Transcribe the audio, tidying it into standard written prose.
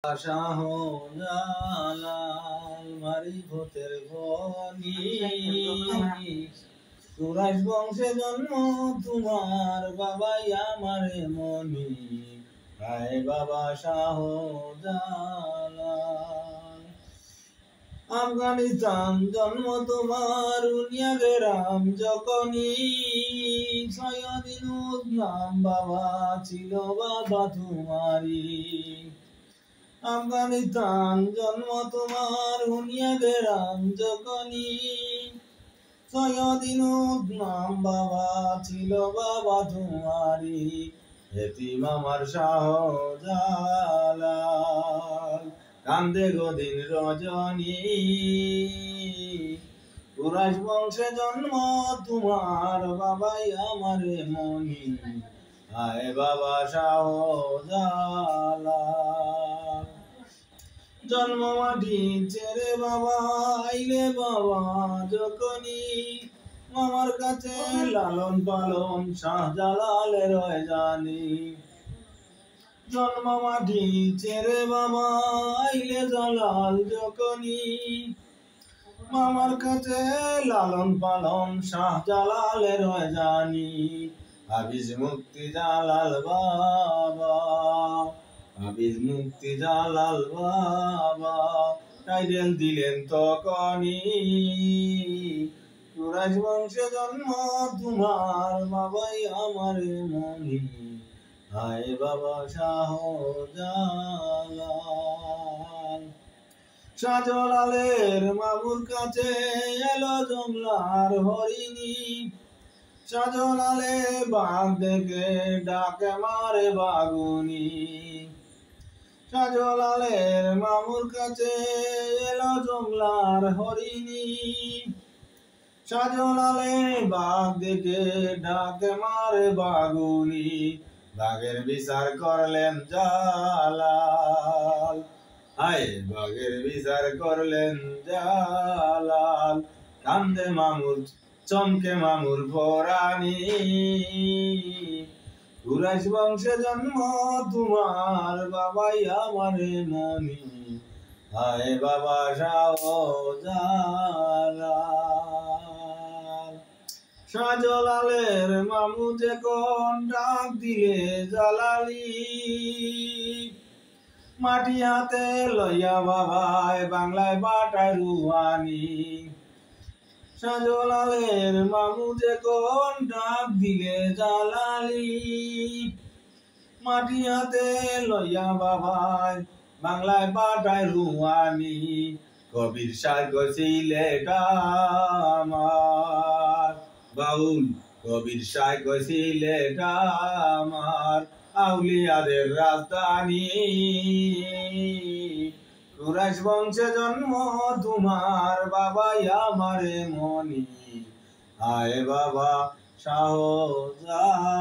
শাহজালাল মারিফতের খনি কুরাইশ বংশে জন্ম তোমার বাবাই আমারে মনি হায় বাবা শাহজালাল। আফগানিস্তান জন্ম তোমার উনিয়া গেরাম যখনই সৈয়দিনুর নাম বাবা ছিল বাবা তোমারি। আফগানিস্তান জন্ম তোমার হুনিয়া গেরাম যখনই সৈয়দিনুর নাম বাবা ছিল বাবা তোমারি। এতিম আমার শাহজালাল কান্দে গদিন রজনী কুরাইশ বংশে জন্ম তোমার বাবাই আমারে মনি হায় বাবা শাহজালাল। জন্ম মাটি ছেড়ে বাবা আইলে বাবা যখনই মামার কাছে লালন পালন শাহজালালের জানি। জন্ম মাটি ছেড়ে বাবা আইলে জালাল যখনই মামার কাছে লালন পালন শাহজালালের জানি। হাফিজ মুফতি জালাল বাবা হাফিজ মুফতি জালাল বাবা টাইটেল দিলেন তখনই কুরাইশ বংশে জন্ম তোমার বাবাই আমারে মনি হায় বাবা শাহজালাল। শাহজালালের মামুর কাছে এলো জমলার হরিণী শাহজালালে বাঘ দেখে ডাকে মারে বাগুনি। শাহজালালের মামুর কাছে এলো জমলার হরিণী শাহজালালে বাঘ দেখে ডাকে মারে বাগুনি। বাঘের বিচার করলেন জালাল হায় বাঘের বিচার করলেন জালাল। কান্দে মামুর চমকে মামুর পরানি কুরাইশ বংশে জন্ম তোমার বাবাই আমারে মনি হায় বাবা শাহজালাল। শাহজালালের মামু যে কোন ডাক দিলে জালালি মাটি হাতে লইয়া বাবায় বাংলায় বাটায় রুহানি। শাহজালালের মামু যে কোন ডাক দিলে জালালি মাটি হাতে লইয়া বাবায় বাংলায় পাঠায় রুহানি। কবির সাগর সিলেটা আমার বাউল কবির সাগর সিলেটা আমার আউলিয়াদের রাজধানী কুরাইশ বংশে জন্ম তোমার বাবাই আমারে মনি হায় বাবা শাহজালাল।